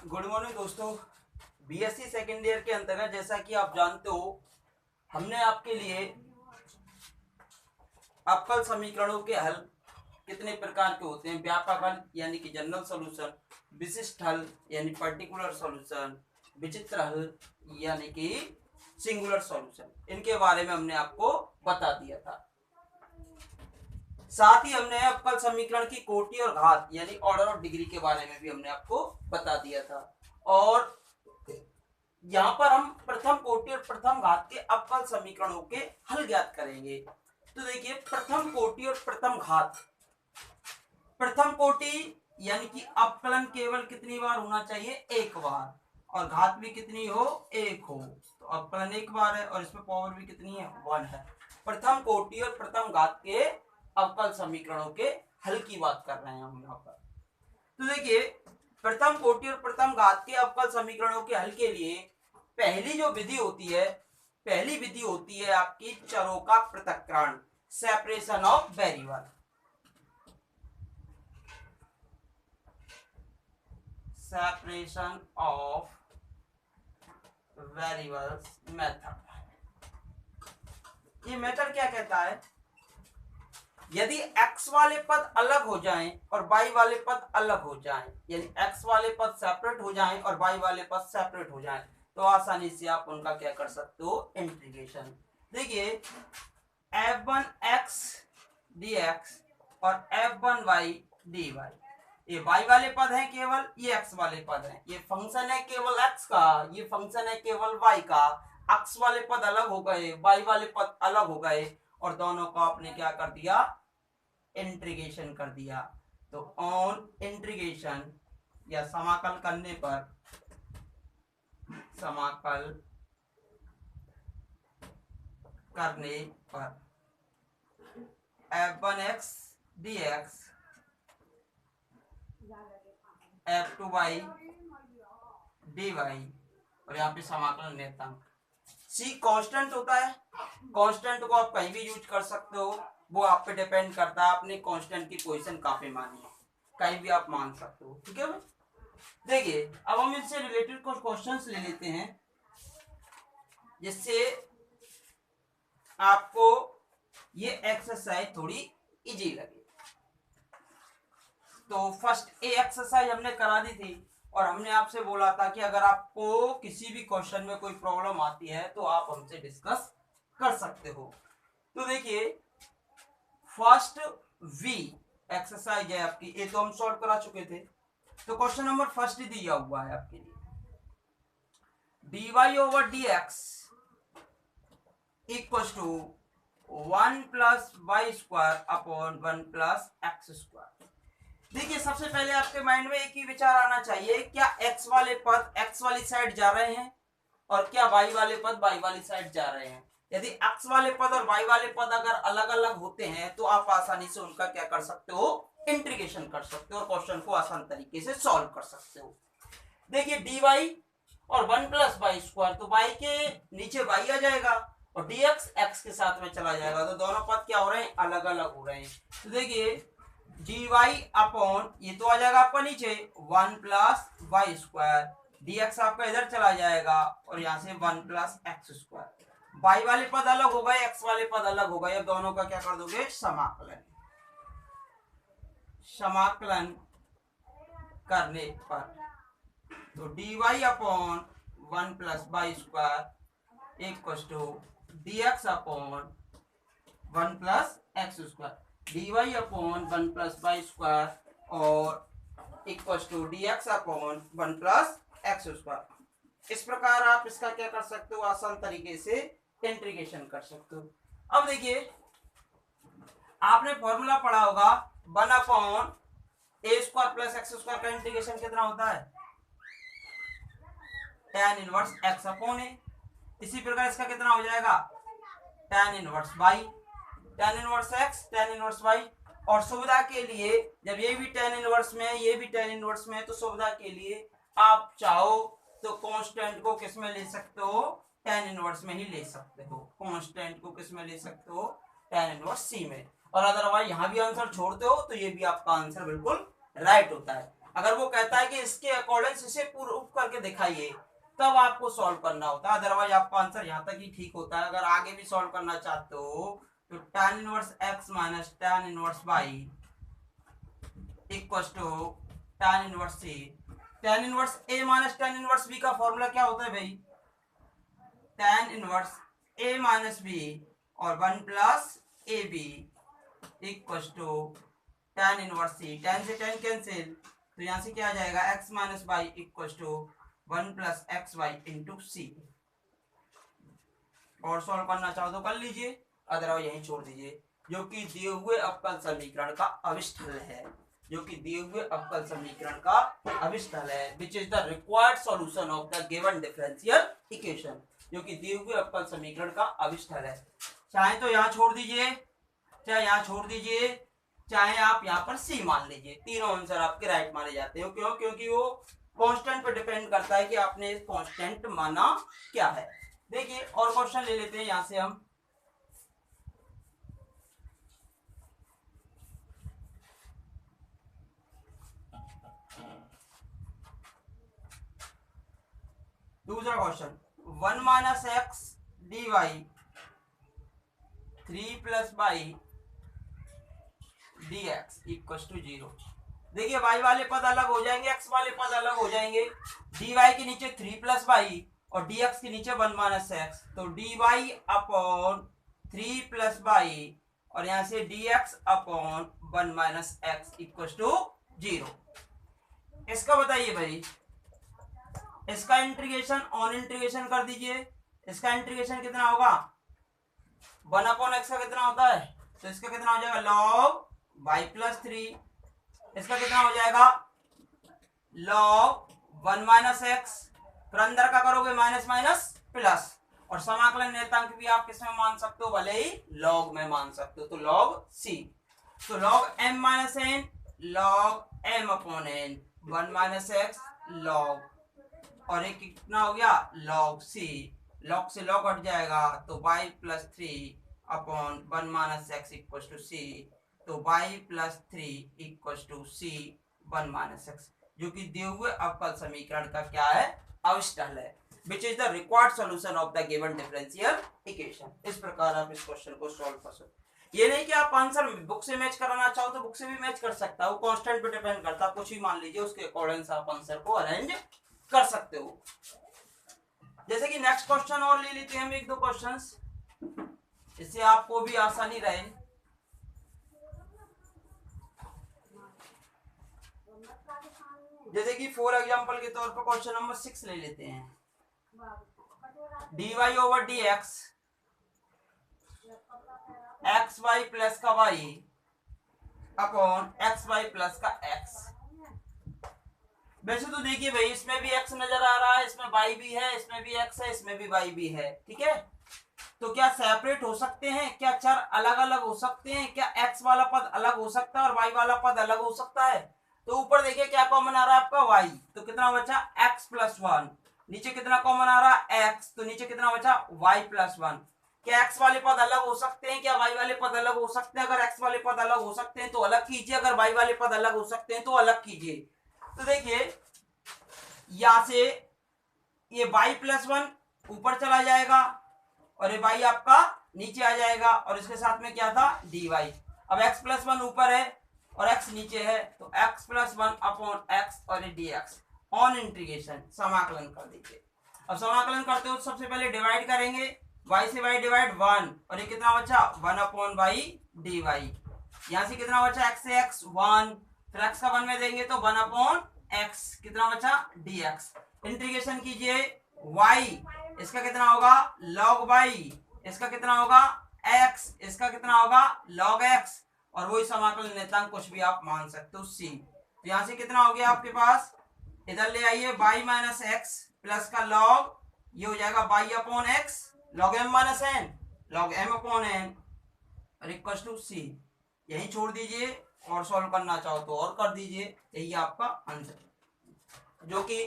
Good morning दोस्तों। BSc second year के अंतर्गत जैसा कि आप जानते हो, हमने आपके लिए अवकल समीकरणों के हल कितने प्रकार के होते हैं, व्यापक हल यानी कि जनरल सॉल्यूशन, विशिष्ट हल यानी पर्टिकुलर सॉल्यूशन, विचित्र हल यानी कि सिंगुलर सॉल्यूशन, इनके बारे में हमने आपको बता दिया था। साथ ही हमने अवकल समीकरण की कोटि और घात यानी ऑर्डर ऑफ डिग्री के बारे में भी हमने आपको बता दिया था। और यहाँ पर हम प्रथम कोटि और प्रथम घात के अवकल समीकरणों के हल ज्ञात करेंगे। तो देखिए, प्रथम कोटि और प्रथम घात। प्रथम कोटि यानी कि अवकलन केवल कितनी बार होना चाहिए? एक बार, और घात भी कितनी हो? एक हो। तो अवकलन एक बार है और इसमें पावर भी कितनी है? 1 है। प्रथम कोटि और प्रथम घात के अवकल समीकरणों के हल की बात कर रहे हैं हम यहाँ पर। तो देखिए, प्रथम कोटि और प्रथम घात के अवकल समीकरणों के हल के लिए पहली जो विधि होती है, पहली विधि होती है आपकी चरों का पृथक्करण, separation of variable. Separation of variables method. ये मेथड क्या कहता है? यदि x वाले पद अलग हो जाएं और y वाले पद अलग हो जाएं, यानी x वाले पद सेपरेट हो जाएं और y वाले पद सेपरेट हो जाएं, तो आसानी से आप उनका क्या कर सकते हो? इंटीग्रेशन। देखिए, f1x dx और f1y dy, ये y वाले पद हैं केवल, ये x वाले पद हैं। ये फंक्शन है केवल x का, ये फंक्शन है केवल y का। x वाले पद अलग हो गए, y वाले पद अलग हो गए, और दोनों को आपने क्या कर दिया? इंटीग्रेशन कर दिया। तो ऑन इंटीग्रेशन या समाकल करने पर, समाकल करने पर f1x dx f2y dy, और यहाँ पे समाकलन नियतांक c कांस्टेंट होता है। कांस्टेंट को आप कहीं भी यूज कर सकते हो, वो आप पे डिपेंड करता है आपने कांस्टेंट की पोजीशन कहाँ पे मानी है, कहीं भी आप मान सकते हो। ठीक है भाई। देखिए, अब हम इससे रिलेटेड कुछ क्वेश्चंस ले लेते हैं जिससे आपको ये एक्सरसाइज थोड़ी इजी लगे। तो फर्स्ट ए एक्सरसाइज हमने करा दी थी और हमने आपसे बोला था कि अगर आपको किसी भी क्वेश्चन में कोई प्रॉब्लम आती है तो आप हमसे डिस्कस कर सकते हो। तो देखिए, फर्स्ट वी एक्सरसाइज है आपकी, ये तो हम सॉल्व करा चुके थे। तो क्वेश्चन नंबर फर्स्ट ही दिया हुआ है आपके लिए, dy over dx equal to 1 plus Y square upon 1 plus x square. देखिए, सबसे पहले आपके माइंड में एक ही विचार आना चाहिए, क्या x वाले पद x वाली साइड जा रहे हैं और क्या y वाले पद y वाली साइड जा रहे हैं। यदि x वाले पद और y वाले पद अगर अलग अलग होते हैं तो आप आसानी से उनका क्या कर सकते हो? इंटीग्रेशन कर सकते हो और क्वेश्चन को आसान तरीके से सॉल्व कर सकते हो। देखिए, dy और 1 प्लस वाई स्क्वायर, तो y के नीचे y आ जाएगा और dx x के साथ में चला जाएगा, तो दोनों पद क्या हो रहे हैं? अलग अलग हो रहे हैं। तो देखिए, dy अपॉन ये तो आ जाएगा आपका नीचे 1 प्लस वाई स्क्वायर, dx आपका इधर चला जाएगा और यहाँ से 1 प्लस एक्स स्क्वायर। y वाले पद अलग हो गए, x वाले पद अलग हो गए, अब दोनों का क्या कर दोगे? समाकलन। समाकलन करने पर तो dy upon 1 plus Y square equal to dx upon 1 plus x square, dy upon 1 plus Y square और equal to dx upon 1 plus x square. इस प्रकार आप इसका क्या कर सकते हो? आसान तरीके से इंटीग्रेशन कर सकते हो। अब देखिए, आपने फॉर्मूला पढ़ा होगा 1 अपॉन ए स्क्वायर प्लस एक्स स्क्वायर का इंटीग्रेशन कितना होता है? tan इनवर्स x अपॉन ए। इसी प्रकार इसका कितना हो जाएगा? tan inverse y, tan inverse x, tan inverse y। और सुविधा के लिए, जब ये भी tan इनवर्स में है, ये भी tan इनवर्स में है, तो सुविधा के लिए आप चाहो तो कांस्टेंट को किस में ले सकते हो? tan इनवर्स में ही ले सकते हो। कांस्टेंट को किस में ले सकते हो? tan इनवर्स c में। और अदरवाइज यहाँ भी आंसर छोड़ते हो तो ये भी आपका आंसर बिल्कुल राइट होता है। अगर वो कहता है कि इसके अकॉर्डिंग इसे प्रूव करके दिखाइए, तब आपको सॉल्व करना होता है, अदरवाइज आपका आंसर यहाँ तक ही ठीक होता है। अगर आगे भी सॉल्व करना चाहते हो तो tan inverse x minus tan inverse y equal to tan inverse c। tan inverse a minus tan inverse b का फॉर्मूला क्या होता है भाई? tan inverse a minus b और 1 plus a b equal to tan inverse c। tan से tan cancel, तो यहां से क्या आ जाएगा x minus y equal to 1 plus x y into c. और सॉल्व करना चाहो तो कर लीजिए, अदरवाइज यहीं छोड़ दीजिए। जो कि दिए हुए अवकल समीकरण का अविष्ट है, जो कि दिए हुए अवकल समीकरण का अविष्ट है, which is the required solution of the given differential equation, जो कि दिए हुए अवकल समीकरण का अविष्ट है। चाहे तो यहाँ छोड़ दीजिए, चाहे यहाँ छोड़ दीजिए, चाहे आप यहाँ पर सी मान लीजिए, तीनों आंसर आपके राइट माने जाते हैं। क्यों? क्योंकि वो कांस्टेंट पे डिपेंड करता है कि आपने कांस्टेंट माना क्या है। देखिए और क्वेश्चन ले लेते हैं यहां से हम। दूसरा question, 1 minus X D Y 3 plus Y D X equal to 0। देखिए वाई वाले पद अलग हो जाएंगे, एक्स वाले पद अलग हो जाएंगे। डी वाई के नीचे 3 प्लस वाई और डी एक्स के नीचे 1 माइनस एक्स, तो D Y upon 3 plus Y और यहां से D X upon 1 minus X equal to 0। इसका बताइए भाई, इसका इंटीग्रेशन ऑन इंटीग्रेशन कर दीजिए। इसका इंटीग्रेशन कितना होगा? 1 अपॉन एक्स का कितना होता है? तो इसका कितना हो जाएगा? log y plus 3। इसका कितना हो जाएगा? log 1 माइनस एक्स, फिर अंदर का करोगे माइनस माइनस प्लस, और समाकलन नियतांक भी आप किसमें मान सकते हो? भले ही log में मान सकते हो, तो log c। तो log m minus n, log m upon n, 1 minus x log, और एक कितना हो गया? log c। log से log हट जाएगा तो y plus 3 upon 1 minus x equal to c, तो y plus 3 equal to c 1 minus x, जो कि दिए हुए अवकल समीकरण का क्या है? अविष्ट हल है, which is the required solution of the given differential equation. इस प्रकार आप इस क्वेश्चन को सॉल्व कर सकते। ये नहीं कि आप आंसर बुक से मैच कराना चाहो तो बुक से भी मैच कर सकता है, वो कांस्टेंट पे डिपेंड करता है। कुछ भी मान लीजिए, उसके अकॉर्डिंग आप आंसर को अरेंज कर सकते हो। जैसे कि नेक्स्ट क्वेश्चन और ले लेते हैं हम, एक दो क्वेश्चंस, इससे आपको भी आसानी रहे। जैसे कि फॉर एग्जांपल के तौर पर क्वेश्चन नंबर 6 ले लेते हैं। dy over D X X Y plus का y upon X Y plus का x। वैसे तो देखिए भाई, इसमें भी x नजर आ रहा है, इसमें y भी है, इसमें भी x है, इसमें भी y भी है, ठीक है। तो क्या सेपरेट हो सकते हैं? क्या चर अलग अलग हो सकते हैं? क्या x वाला पद अलग हो सकता है और y वाला पद अलग हो सकता है? तो ऊपर देखिए क्या कॉमन आ रहा है आपका? y, तो कितना बचा? x plus 1। नीचे कितना कॉमन आ रहा है? x, तो नीचे कितना बचा? y plus 1। क्या x वाले पद अलग हो सकते हैं? क्या y वाले पद अलग हो सकते हैं? अगर x वाले पद अलग हो सकते हैं तो अलग कीजिए, अगर y वाले पद अलग हो सकते हैं तो अलग कीजिए। तो देखिए यहां से ये y प्लस 1 ऊपर चला जाएगा और ये y आपका नीचे आ जाएगा, और इसके साथ में क्या था? dy। अब x प्लस 1 ऊपर है और x नीचे है, तो x प्लस 1 अपॉन x और ये dx ऑन इंटीग्रेशन समाकलन कर दीजिए। अब समाकलन करते हो तो सबसे पहले डिवाइड करेंगे, y से y डिवाइड 1, और ये कितना बचा? 1 अपॉन y dy। यहां से कितना बचा? x से x 1, फिर x का 1 में देंगे तो 1 अपॉन x, कितना बचा? dx। इंटीग्रेशन कीजिए, y इसका कितना होगा? log y, इसका कितना होगा? x, इसका कितना होगा? log x, और वही समाकलन नियतांक कुछ भी आप मान सकते हो c। तो यहां से कितना हो गया आपके पास? इधर ले आइए, y माइनस एक्स प्लस का log, ये हो जाएगा y upon x log m minus n log m upon n और इक्वल टू c। यही छोड़ दीजिए, और सॉल्व करना चाहो तो और कर दीजिए। यही आपका आंसर, जो कि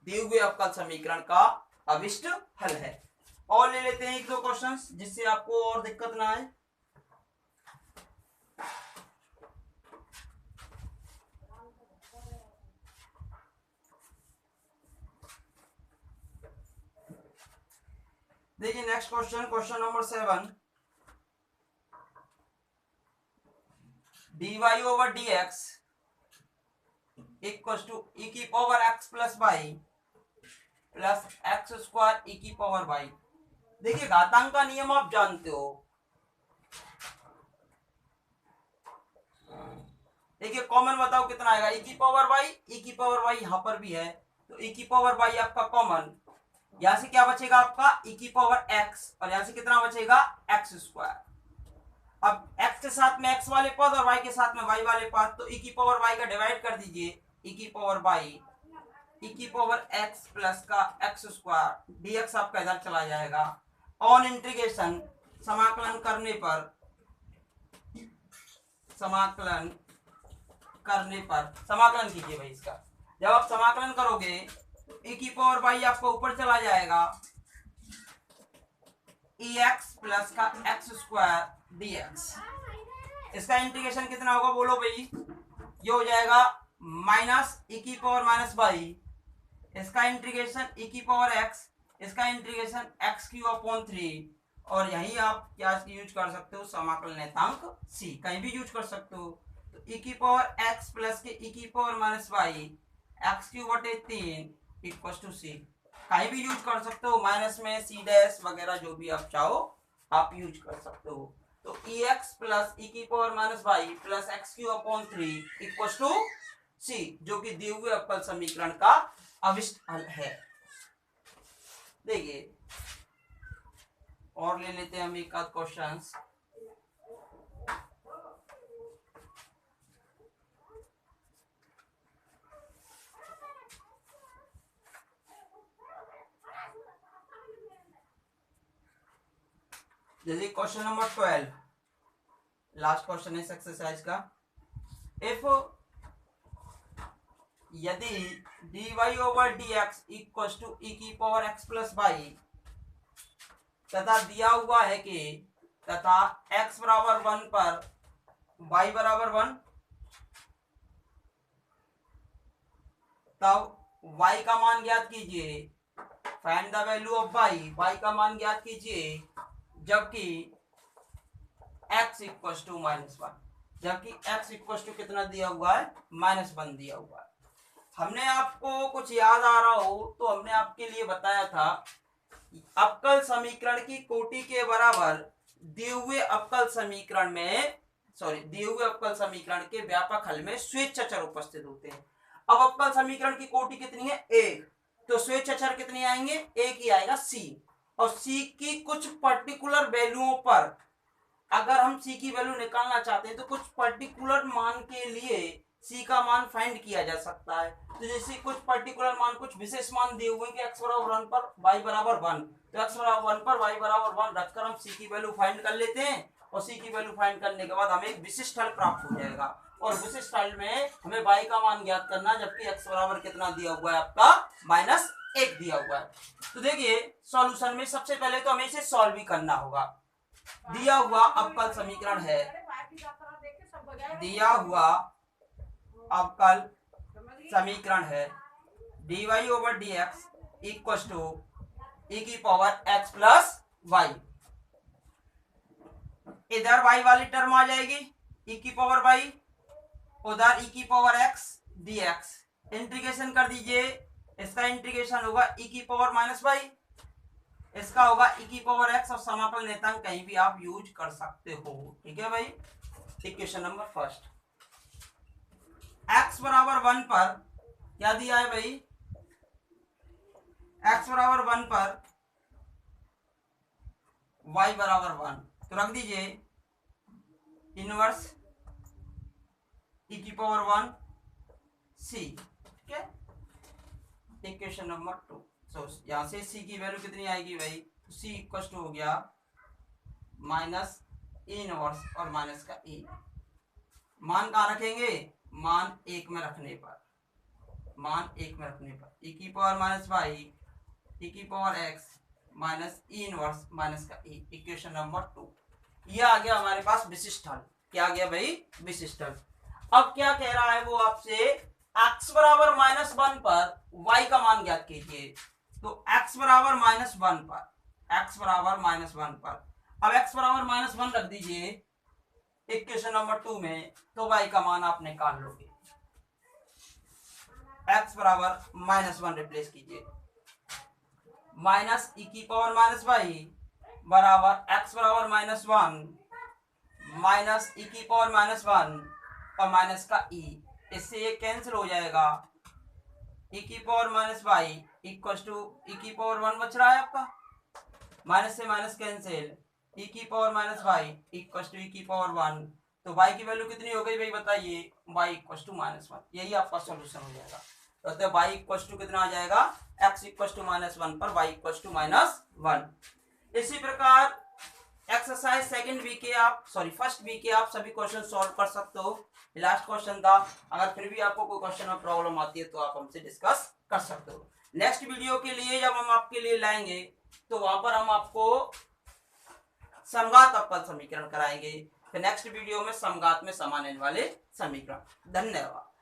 दिए हुए अवकल समीकरण का अविष्ट हल है। और ले लेते हैं एक दो क्वेश्चंस, जिससे आपको और दिक्कत ना आए। देखिए next question, question number 7, dy over dx equal to e की power x plus Y plus x square e की पावर वाई। देखिए घातांक का नियम आप जानते हो। देखिए कॉमन बताओ कितना आएगा, e की पावर वाई, e की पावर वाई यहां पर भी है तो e की पावर वाई आपका कॉमन, यहां से क्या बचेगा आपका e की पावर x और यहां से कितना बचेगा एक्स स्क्वायर। अब x के साथ में x वाले पद और y के साथ में y वाले पद, तो e की पावर y का डिवाइड कर दीजिए, e की पावर y e की पावर x प्लस का एक्स स्क्वायर dx आपका इधर चला जाएगा। ऑन इंटीग्रेशन समाकलन करने पर, समाकलन कीजिए भाई इसका। जब आप समाकलन करोगे e की पावर y आपको ऊपर चला जाएगा, ex प्लस का एक्स स्क्वायर dx। इसका इंटीग्रेशन कितना होगा बोलो भाई, ये हो जाएगा माइनस e की पावर माइनस वाई, इसका इंटीग्रेशन e की पावर x, इसका इंटीग्रेशन x क्यूब अपॉन 3, और यही आप क्या यूज कर सकते हो, समाकलन नेतांक c कहीं भी यूज कर सकते हो। तो e की पावर x प्लस के e की power minus Y X cube बटे 3 इक्वल टू c, कहीं भी यूज कर सकते हो, माइनस में c डैश वगैरह जो भी आप चाहो आप यूज कर सकते हो। तो ex प्लस e की power minus Y plus X cube upon 3 equal to c, जो कि दिए हुए अवकल समीकरण का अविष्ट हल है। देखिए और ले लेते हैं हम एक आध क्वेश्चन। जैसे क्वेश्चन नंबर 12, लास्ट क्वेश्चन इस एक्सरसाइज का। इफ यदि dy over dx equal to e की पावर x प्लस वाई, तथा दिया हुआ है कि तथा x बराबर 1 पर y बराबर 1, तब y का मान ज्ञात कीजिए। Find the value of y का मान ज्ञात कीजिए जबकि x इक्वल टू -1, जबकि x इक्वल टू कितना दिया हुआ है, -1 दिया हुआ है। हमने आपको कुछ याद आ रहा हो तो हमने आपके लिए बताया था अवकल समीकरण की कोटि के बराबर दिए हुए अवकल समीकरण में, दिए हुए अवकल समीकरण के व्यापक हल में स्वेच्छाचर उपस्थित होते हैं। अब अवकल समीकरण की कोटि कितनी है, एक, तो स्वेच्छाचर कितने आएंगे, एक ही आएगा c, और c की कुछ पर्टिकुलर वैल्यूओं पर अगर हम c की वैल्यू निकालना चाहते हैं तो कुछ पर्टिकुलर मान के लिए c का मान फाइंड किया जा सकता है। तो जैसे कुछ पर्टिकुलर मान, कुछ विशेष मान दिए हुए कि x बराबर 1 पर y बराबर 1, तो x बराबर 1 पर y बराबर 1 रखकर हम c की वैल्यू फाइंड कर लेते हैं, और c की वैल्यू फाइंड करने के बाद हमें एक विशिष्ट हल प्राप्त हो जाएगा, और विशिष्ट हल में हमें y का मान ज्ञात करना, जबकि x बराबर कितना दिया हुआ है आपका -1 दिया हुआ है। तो देखिए सॉल्यूशन में सबसे पहले तो हमें इसे सॉल्व भी करना होगा। दिया हुआ अवकल समीकरण है, दिया हुआ अवकल समीकरण है dy over dx equal to e की पावर x प्लस वाई। इधर y वाली टर्म आ जाएगी e की पावर y, उधर e की पावर x dx। इंटीग्रेशन कर दीजिए, इसका इंटीग्रेशन होगा e की पावर माइनस वाई, इसका होगा e की पावर x, और समाकल नेतांक कहीं भी आप यूज कर सकते हो। ठीक है भाई। इक्वेशन नंबर फर्स्ट, x बराबर 1 पर क्या दिया है भाई, x बराबर 1 पर y बराबर 1, तो रख दीजिए इनवर्स e की पावर 1 c। ठीक है। इक्वेशन नंबर 2, यहां से c की वैल्यू कितनी आएगी भाई, तो c इक्वल टू हो गया माइनस e इनवर्स और माइनस का e। मान कहाँ रखेंगे, मान 1 में रखने पर, मान 1 में रखने पर e की पावर माइनस वाई e की power x minus e inverse minus का e। इक्वेशन नंबर 2, ये आ गया हमारे पास विशिष्ट हल। क्या आ गया भाई, विशिष्ट हल। अब क्या कह रहा है वो आपसे, x बराबर -1 पर y का मान ज्ञात कीजिए। तो x बराबर -1 पर x बराबर -1 पर। अब x बराबर -1 रख दीजिए इक्वेशन नंबर 2 में, तो y का मान आप निकाल लोगे। x बराबर -1 रिप्लेस कीजिए, माइनस e की पावर -y बराबर x बराबर -1 माइनस e की पावर -1 और माइनस का e, इससे ये कैंसिल हो जाएगा। e की power -y equal to e की पावर 1 बच रहा है आपका, माइनस से माइनस कैंसिल, e की power -y equal to e की पावर 1। तो y की वैल्यू कितनी हो गई भाई बताइए, y इक्वल टू -1। यही आपका सॉल्यूशन हो जाएगा। तो y इक्वल टू कितना आ जाएगा, x इक्वल टू -1 पर y इक्वल टू -1। इसी प्रकार एक्सरसाइज सेकंड वीक के आप फर्स्ट वीक के आप सभी क्वेश्चन सॉल्व कर सकते हो। लास्ट क्वेश्चन था, अगर फिर भी आपको कोई क्वेश्चन में प्रॉब्लम आती है तो आप हमसे डिस्कस कर सकते हो। नेक्स्ट वीडियो के लिए जब हम आपके लिए लाएंगे तो वहां पर हम आपको समघात अवकल समीकरण कराएंगे। फिर नेक्स्ट वीडियो में समघात में समान वाले समीकरण। धन्यवाद।